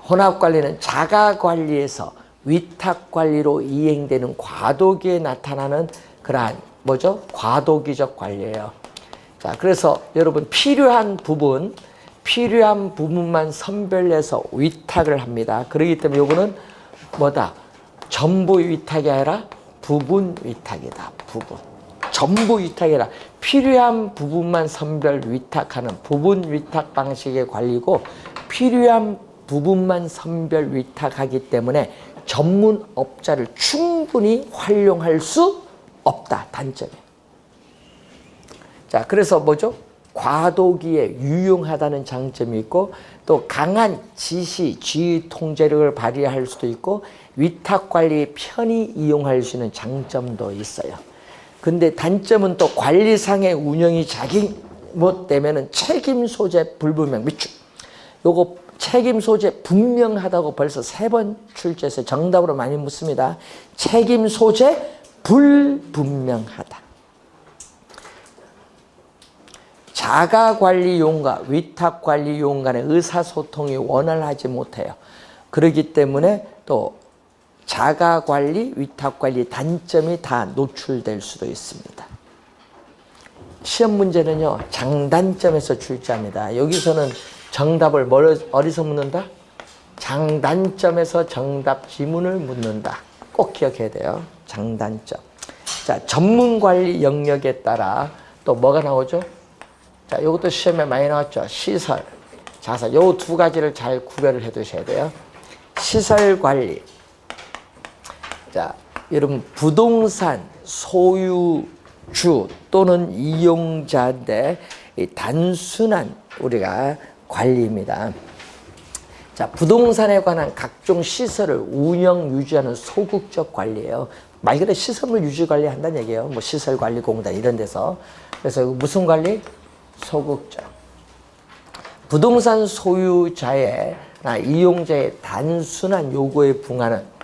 [SPEAKER 1] 혼합 관리는 자가 관리에서 위탁 관리로 이행되는 과도기에 나타나는 그러한 뭐죠? 과도기적 관리예요. 자, 그래서 여러분 필요한 부분만 선별해서 위탁을 합니다. 그렇기 때문에 요거는 뭐다? 전부 위탁이 아니라 부분 위탁이다. 부분. 전부 위탁이라 필요한 부분만 선별 위탁하는 부분 위탁 방식의 관리고 필요한 부분만 선별 위탁하기 때문에 전문업자를 충분히 활용할 수 없다. 단점이. 자, 그래서 뭐죠? 과도기에 유용하다는 장점이 있고 또 강한 지시, 지휘 통제력을 발휘할 수도 있고 위탁관리 편히 이용할 수 있는 장점도 있어요. 근데 단점은 또 관리상의 운영이 잘못되면은 책임 소재 불분명 미축. 요거 책임 소재 분명하다고 벌써 3번 출제해서 정답으로 많이 묻습니다. 책임 소재 불분명하다. 자가관리용과 위탁관리용 간의 의사소통이 원활하지 못해요. 그렇기 때문에 또 자가관리, 위탁관리 단점이 다 노출될 수도 있습니다. 시험 문제는요, 장단점에서 출제합니다. 여기서는 정답을 어디서 묻는다? 장단점에서 정답 지문을 묻는다. 꼭 기억해야 돼요. 장단점. 자, 전문관리 영역에 따라 또 뭐가 나오죠? 자, 이것도 시험에 많이 나왔죠. 시설, 자산. 요 2가지를 잘 구별을 해 두셔야 돼요. 시설 관리. 자, 여러분 부동산 소유주 또는 이용자인데 이 단순한 우리가 관리입니다. 자, 부동산에 관한 각종 시설을 운영 유지하는 소극적 관리예요. 말 그대로 시설물 유지 관리한다는 얘기예요. 뭐 시설관리공단 이런 데서. 그래서 무슨 관리? 소극적. 부동산 소유자의 이용자의 단순한 요구에 부응하는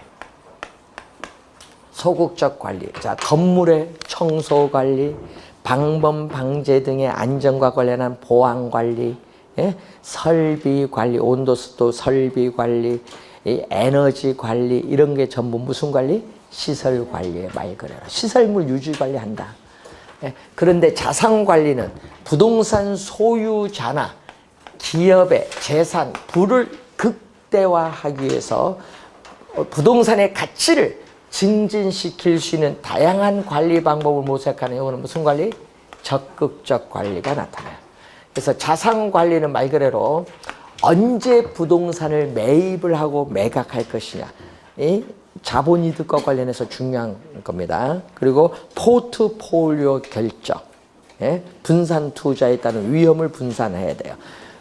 [SPEAKER 1] 소극적 관리. 자, 건물의 청소 관리, 방범 방제 등의 안전과 관련한 보안 관리, 예? 설비 관리, 온도 습도 설비 관리, 이 에너지 관리 이런 게 전부 무슨 관리? 시설 관리에 말 그대로 시설물 유지 관리한다. 예? 그런데 자산 관리는 부동산 소유자나 기업의 재산 부를 극대화하기 위해서 부동산의 가치를 증진시킬 수 있는 다양한 관리 방법을 모색하는 이거는 무슨 관리? 적극적 관리가 나타나요. 그래서 자산 관리는 말 그대로 언제 부동산을 매입을 하고 매각할 것이냐, 이 자본이득과 관련해서 중요한 겁니다. 그리고 포트폴리오 결정, 예? 분산 투자에 따른 위험을 분산해야 돼요.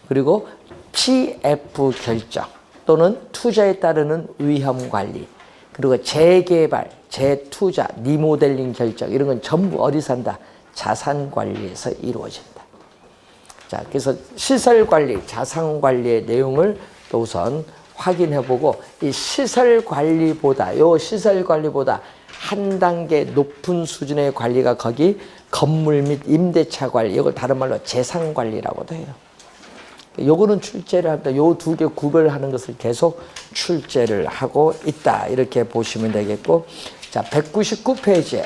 [SPEAKER 1] 그리고 PF 결정 또는 투자에 따르는 위험 관리, 그리고 재개발, 재투자, 리모델링 결정 이런 건 전부 어디서 한다? 자산 관리에서 이루어진다. 자, 그래서 시설 관리, 자산 관리의 내용을 또 우선 확인해보고 이 시설 관리보다 한 단계 높은 수준의 관리가 거기 건물 및 임대차 관리, 이걸 다른 말로 재산 관리라고도 해요. 요거는 출제를 합니다. 요 2개 구별하는 것을 계속 출제를 하고 있다. 이렇게 보시면 되겠고. 자, 199페이지에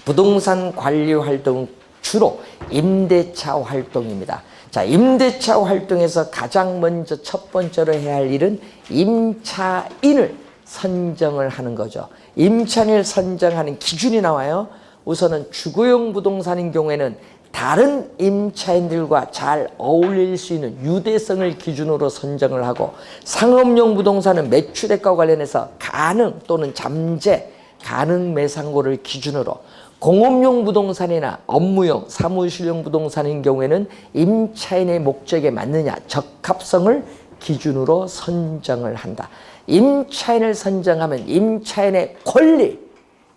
[SPEAKER 1] 부동산 관리 활동은 주로 임대차 활동입니다. 자, 임대차 활동에서 가장 먼저 첫 번째로 해야 할 일은 임차인을 선정을 하는 거죠. 임차인을 선정하는 기준이 나와요. 우선은 주거용 부동산인 경우에는 다른 임차인들과 잘 어울릴 수 있는 유대성을 기준으로 선정을 하고, 상업용 부동산은 매출액과 관련해서 가능 또는 잠재, 가능 매상고를 기준으로, 공업용 부동산이나 업무용, 사무실용 부동산인 경우에는 임차인의 목적에 맞느냐, 적합성을 기준으로 선정을 한다. 임차인을 선정하면 임차인의 권리,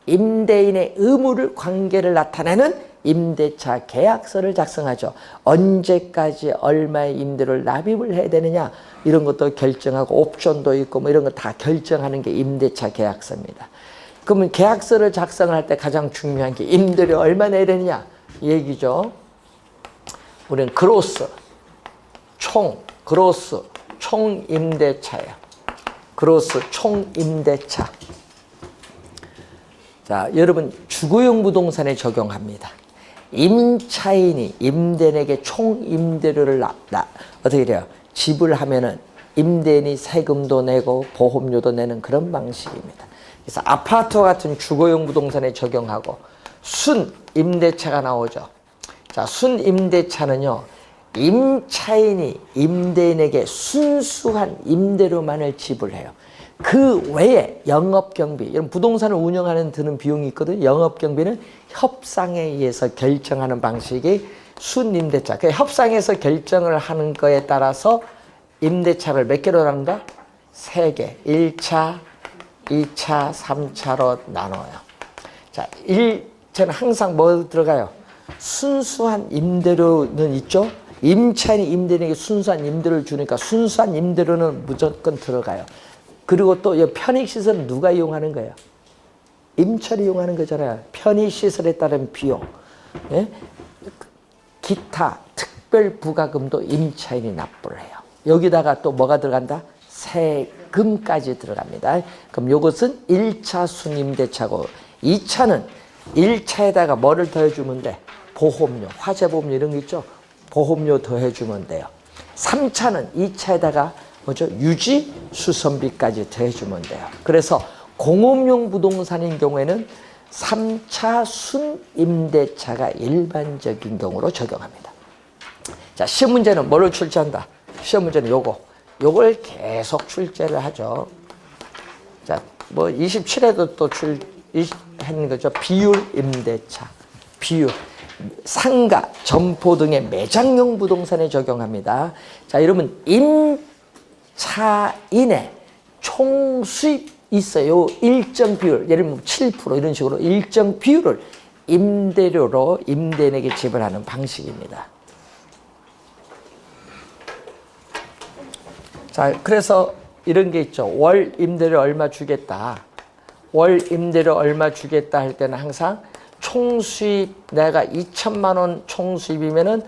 [SPEAKER 1] 임대인의 의무를, 관계를 나타내는 임대차 계약서를 작성하죠. 언제까지 얼마의 임대료를 납입을 해야 되느냐 이런 것도 결정하고 옵션도 있고 뭐 이런 거 다 결정하는 게 임대차 계약서입니다. 그러면 계약서를 작성을 할 때 가장 중요한 게 임대료 얼마 내야 되느냐 이 얘기죠. 우리는 그로스 총 임대차예요. 그로스 총 임대차. 자, 여러분 주거용 부동산에 적용합니다. 임차인이 임대인에게 총 임대료를 어떻게 돼요? 지불하면은 임대인이 세금도 내고 보험료도 내는 그런 방식입니다. 그래서 아파트와 같은 주거용 부동산에 적용하고, 순임대차가 나오죠. 자, 순임대차는요, 임차인이 임대인에게 순수한 임대료만을 지불해요. 그 외에 영업경비, 이런 부동산을 운영하는 드는 비용이 있거든요. 영업경비는 협상에 의해서 결정하는 방식이 순임대차. 그 협상에서 결정을 하는 거에 따라서 임대차를 몇 개로 나눈다? 3개. 1차, 2차, 3차로 나눠요. 자, 1차는 항상 뭐 들어가요? 순수한 임대료는 있죠? 임차인이 임대인에게 순수한 임대료를 주니까 순수한 임대료는 무조건 들어가요. 그리고 또 이 편익시설은 누가 이용하는 거예요? 임차인이 이용하는 거잖아요. 편의시설에 따른 비용. 예? 기타 특별 부가금도 임차인이 납부를 해요. 여기다가 또 뭐가 들어간다? 세금까지 들어갑니다. 그럼 이것은 1차 순임대차고, 2차는 1차에다가 뭐를 더해주면 돼? 보험료, 화재보험료 이런 거 있죠? 보험료 더해주면 돼요. 3차는 2차에다가 뭐죠? 유지, 수선비까지 더해주면 돼요. 그래서 공업용 부동산인 경우에는 3차 순임대차가 일반적인 경우로 적용합니다. 자, 시험 문제는 뭐를 출제한다? 시험 문제는 요걸 계속 출제를 하죠. 자, 뭐 27회도 또 했는 거죠. 비율 임대차. 비율. 상가, 점포 등의 매장용 부동산에 적용합니다. 자, 여러분, 임차인의 총 수입 있어요. 일정 비율, 예를 들면 7% 이런 식으로 일정 비율을 임대료로 임대인에게 지불하는 방식입니다. 자, 그래서 이런 게 있죠. 월 임대료 얼마 주겠다. 월 임대료 얼마 주겠다 할 때는 항상 총 수입, 내가 2천만 원 총 수입이면은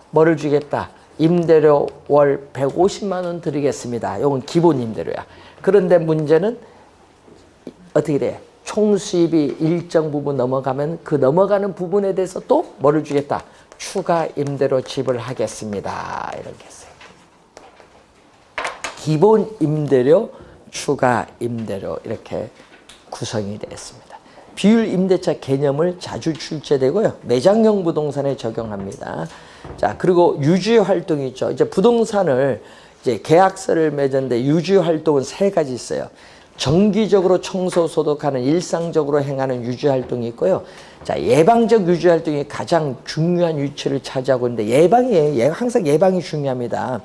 [SPEAKER 1] 뭐를 주겠다. 임대료 월 150만 원 드리겠습니다. 이건 기본 임대료야. 그런데 문제는 어떻게 돼? 총 수입이 일정 부분 넘어가면 그 넘어가는 부분에 대해서 또 뭐를 주겠다? 추가 임대료 지불하겠습니다. 이렇게 했어요. 기본 임대료, 추가 임대료 이렇게 구성이 되어 있습니다. 비율 임대차 개념을 자주 출제되고요. 매장형 부동산에 적용합니다. 자, 그리고 유지 활동이 있죠. 이제 부동산을 이제 계약서를 맺었는데 유지 활동은 3가지 있어요. 정기적으로 청소 소독하는 일상적으로 행하는 유지 활동이 있고요. 자, 예방적 유지 활동이 가장 중요한 위치를 차지하고 있는데 예방이에요. 항상 예방이 중요합니다.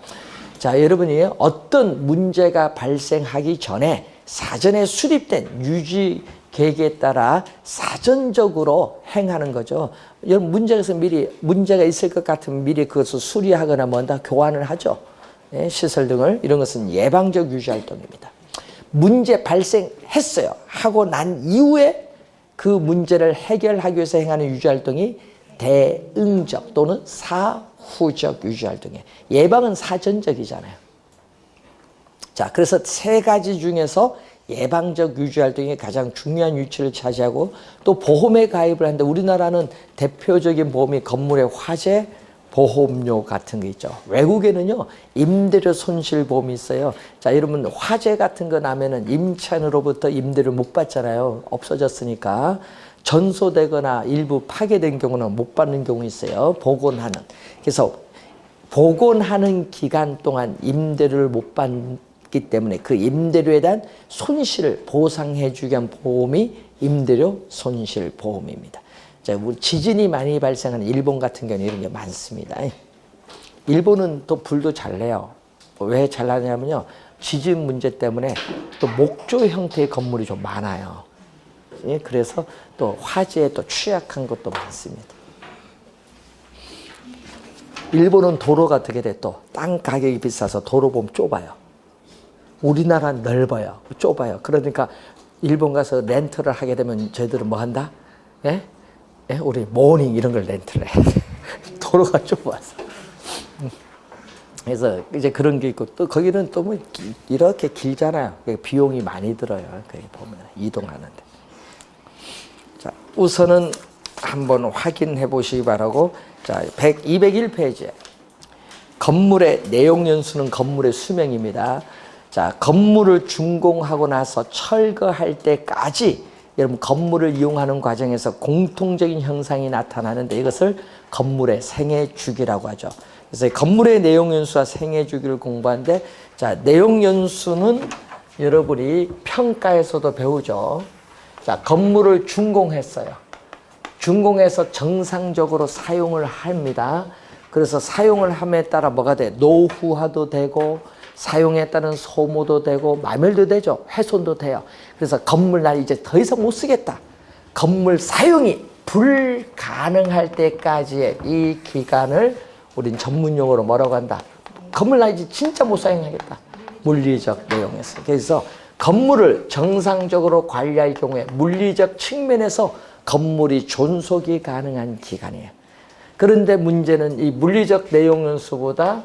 [SPEAKER 1] 자, 여러분이 어떤 문제가 발생하기 전에 사전에 수립된 유지 계획에 따라 사전적으로 행하는 거죠. 여러분 문제가 있을 것 같으면 미리 그것을 수리하거나 뭔가 교환을 하죠. 네, 시설 등을. 이런 것은 예방적 유지 활동입니다. 문제 발생했어요. 하고 난 이후에 그 문제를 해결하기 위해서 행하는 유지 활동이 대응적 또는 사후적 유지 활동이에요. 예방은 사전적이잖아요. 자, 그래서 3가지 중에서 예방적 유지 활동이 가장 중요한 위치를 차지하고 또 보험에 가입을 하는데 우리나라는 대표적인 보험이 건물의 화재 보험료 같은 거 있죠. 외국에는요, 임대료 손실보험이 있어요. 자, 여러분, 화재 같은 거 나면은 임차인으로부터 임대료 못 받잖아요. 없어졌으니까. 전소되거나 일부 파괴된 경우는 못 받는 경우 있어요. 복원하는. 그래서 복원하는 기간 동안 임대료를 못 받기 때문에 그 임대료에 대한 손실을 보상해 주기 위한 보험이 임대료 손실보험입니다. 자, 지진이 많이 발생하는 일본 같은 경우는 이런 게 많습니다. 일본은 또 불도 잘 내요. 왜 잘 나냐면요, 지진 문제 때문에 또 목조 형태의 건물이 좀 많아요. 예, 그래서 또 화재에 또 취약한 것도 많습니다. 일본은 도로가 어떻게 돼? 또 땅 가격이 비싸서 도로 보면 좁아요. 우리나라는 넓어요. 좁아요. 그러니까 일본 가서 렌트를 하게 되면 저희들은 뭐 한다? 예? 예? 우리 모닝 이런 걸 렌트를 해. 도로가 좁아서. 그래서 이제 그런 게 있고 또 거기는 또 뭐 이렇게 길잖아요. 비용이 많이 들어요. 거기 보면 이동하는데. 자, 우선은 한번 확인해 보시기 바라고. 자, 201페이지에 건물의 내용 연수는 건물의 수명입니다. 자, 건물을 준공하고 나서 철거할 때까지 여러분 건물을 이용하는 과정에서 공통적인 현상이 나타나는데 이것을 건물의 생애 주기라고 하죠. 그래서 건물의 내용 연수와 생애 주기를 공부하는데 자, 내용 연수는 여러분이 평가에서도 배우죠. 자, 건물을 준공했어요. 준공해서 정상적으로 사용을 합니다. 그래서 사용을 함에 따라 뭐가 돼? 노후화도 되고 사용에 따른 소모도 되고 마멸도 되죠. 훼손도 돼요. 그래서 건물 나 이제 더 이상 못 쓰겠다. 건물 사용이 불가능할 때까지의 이 기간을 우린 전문 용어로 뭐라고 한다? 건물 나 이제 진짜 못 사용하겠다. 물리적 내용에서. 그래서 건물을 정상적으로 관리할 경우에 물리적 측면에서 건물이 존속이 가능한 기간이에요. 그런데 문제는 이 물리적 내용 연수보다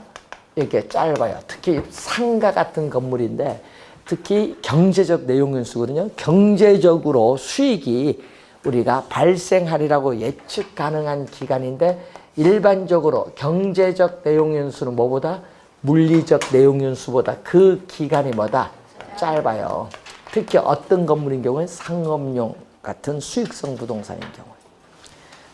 [SPEAKER 1] 이렇게 짧아요. 특히 상가 같은 건물인데 특히 경제적 내용 연수거든요. 경제적으로 수익이 우리가 발생하리라고 예측 가능한 기간인데 일반적으로 경제적 내용 연수는 뭐보다 물리적 내용 연수보다 그 기간이 뭐다? 짧아요. 특히 어떤 건물인 경우에 상업용 같은 수익성 부동산인 경우.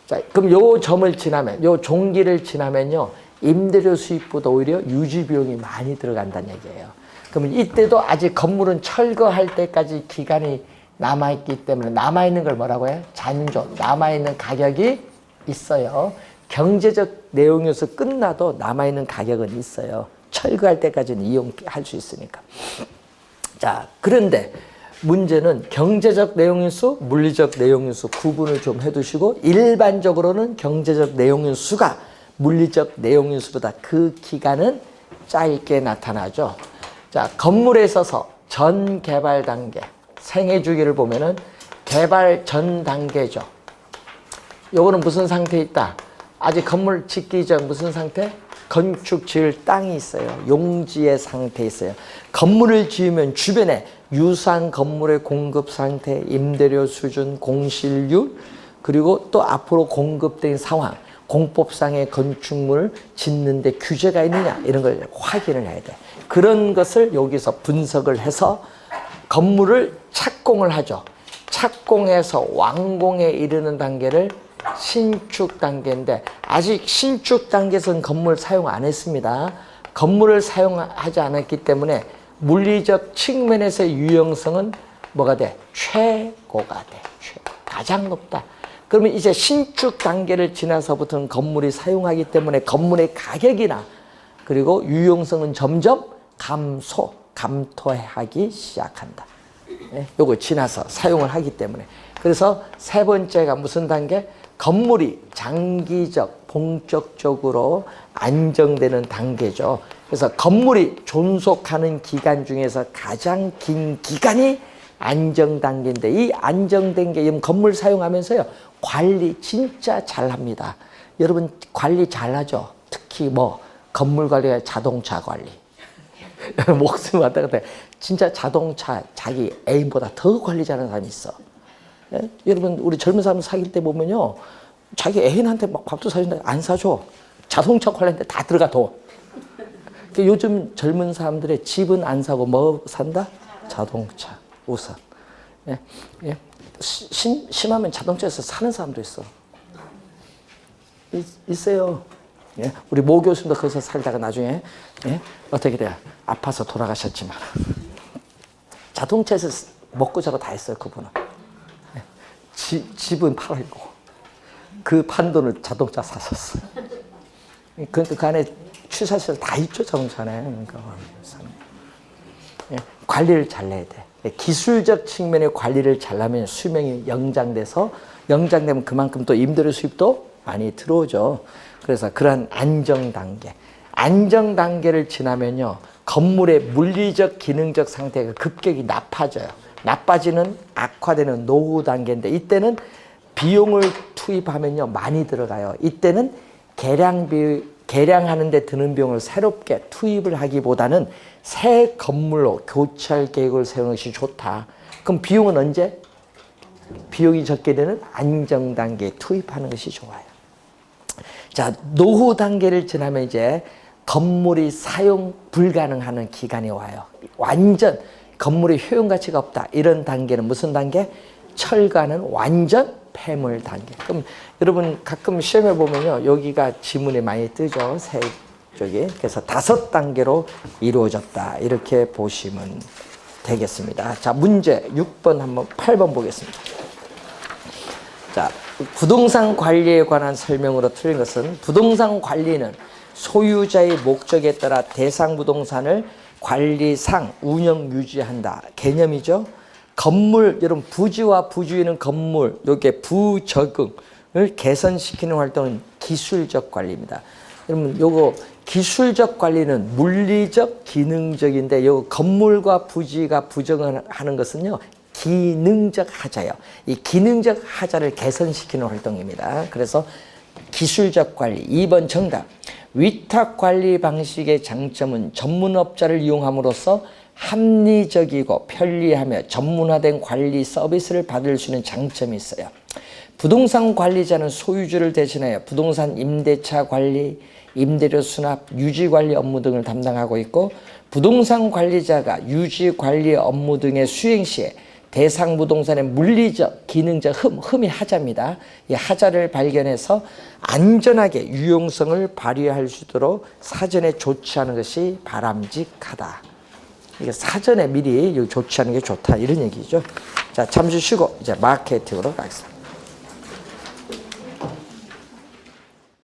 [SPEAKER 1] 자, 그럼 요 점을 지나면, 요 종기를 지나면요, 임대료 수입보다 오히려 유지 비용이 많이 들어간다는 얘기예요. 그러면 이때도 아직 건물은 철거할 때까지 기간이 남아있기 때문에 남아있는 걸 뭐라고 해요? 잔존, 남아있는 가격이 있어요. 경제적 내용에서 끝나도 남아있는 가격은 있어요. 철거할 때까지는 이용할 수 있으니까. 자, 그런데 문제는 경제적 내용인수, 물리적 내용인수 구분을 좀 해두시고 일반적으로는 경제적 내용인수가 물리적 내용인수보다 그 기간은 짧게 나타나죠. 자, 건물에 있어서 전 개발 단계, 생애 주기를 보면은 개발 전 단계죠. 요거는 무슨 상태에 있다? 아직 건물 짓기 전 무슨 상태? 건축 지을 땅이 있어요. 용지의 상태에 있어요. 건물을 지으면 주변에 유사한 건물의 공급 상태, 임대료 수준, 공실률, 그리고 또 앞으로 공급된 상황, 공법상의 건축물을 짓는데 규제가 있느냐 이런 걸 확인을 해야 돼. 그런 것을 여기서 분석을 해서 건물을 착공을 하죠. 착공해서 완공에 이르는 단계를 신축 단계인데 아직 신축 단계에서는 건물 사용 안 했습니다. 건물을 사용하지 않았기 때문에 물리적 측면에서의 유용성은 뭐가 돼? 최고가 돼. 가장 높다. 그러면 이제 신축 단계를 지나서부터는 건물이 사용하기 때문에 건물의 가격이나 그리고 유용성은 점점 감토하기 시작한다. 네? 요거 지나서 사용을 하기 때문에. 그래서 세 번째가 무슨 단계? 건물이 장기적, 본격적으로 안정되는 단계죠. 그래서 건물이 존속하는 기간 중에서 가장 긴 기간이 안정 단계인데 이 안정된 게 건물 사용하면서요. 관리 진짜 잘합니다. 여러분 관리 잘하죠? 특히 뭐 건물 관리가 자동차 관리. 목숨 왔다 갔다 진짜 자동차 자기 애인보다 더 관리 잘하는 사람이 있어. 예? 여러분 우리 젊은 사람 사귈 때 보면요. 자기 애인한테 막 밥도 사준다 안 사줘. 자동차 관리인데 다 들어가 돈. 요즘 젊은 사람들의 집은 안 사고 뭐 산다? 자동차 우선. 예? 예? 심하면 자동차에서 사는 사람도 있어. 있어요. 예? 우리 모 교수님도 거기서 살다가 나중에 예? 어떻게 돼요? 아파서 돌아가셨지만 자동차에서 먹고 자고 다 했어요 그분은. 예? 집은 팔아있고 그 판돈을 자동차 샀었어. 그러니까 그 안에 취사시설 다 있죠 자동차네. 그러니까 예? 관리를 잘 해야 돼. 기술적 측면의 관리를 잘하면 수명이 연장돼서 연장되면 그만큼 또 임대료 수입도 많이 들어오죠. 그래서 그런 안정 단계를 지나면요. 건물의 물리적 기능적 상태가 급격히 나빠져요. 나빠지는 악화되는 노후 단계인데 이때는 비용을 투입하면요. 많이 들어가요. 이때는 개량하는 데 드는 비용을 새롭게 투입을 하기보다는 새 건물로 교체할 계획을 세우는 것이 좋다. 그럼 비용은 언제? 비용이 적게 되는 안정 단계에 투입하는 것이 좋아요. 자, 노후 단계를 지나면 이제 건물이 사용 불가능하는 기간이 와요. 완전 건물의 효용 가치가 없다. 이런 단계는 무슨 단계? 철가는 완전 폐물 단계. 그럼 여러분 가끔 시험에 보면요, 여기가 지문에 많이 뜨죠, 세 쪽이. 그래서 5단계로 이루어졌다, 이렇게 보시면 되겠습니다. 자, 문제 6번 한번 8번 보겠습니다. 자, 부동산 관리에 관한 설명으로 틀린 것은, 부동산 관리는 소유자의 목적에 따라 대상 부동산을 관리상 운영 유지한다 개념이죠. 건물, 여러분 부지와 부주의는 건물, 이게 부적응을 개선시키는 활동은 기술적 관리입니다. 여러분 요거 기술적 관리는 물리적, 기능적인데 요 건물과 부지가 부적응하는 것은요, 기능적 하자예요. 이 기능적 하자를 개선시키는 활동입니다. 그래서 기술적 관리. 2번 정답. 위탁 관리 방식의 장점은 전문업자를 이용함으로써 합리적이고 편리하며 전문화된 관리 서비스를 받을 수 있는 장점이 있어요. 부동산 관리자는 소유주를 대신하여 부동산 임대차 관리, 임대료 수납, 유지 관리 업무 등을 담당하고 있고, 부동산 관리자가 유지 관리 업무 등의 수행 시에 대상 부동산의 물리적, 기능적 흠이 하자입니다. 이 하자를 발견해서 안전하게 유용성을 발휘할 수 있도록 사전에 조치하는 것이 바람직하다. 이게 사전에 미리 조치하는 게 좋다, 이런 얘기죠. 자, 잠시 쉬고 이제 마케팅으로 가겠습니다.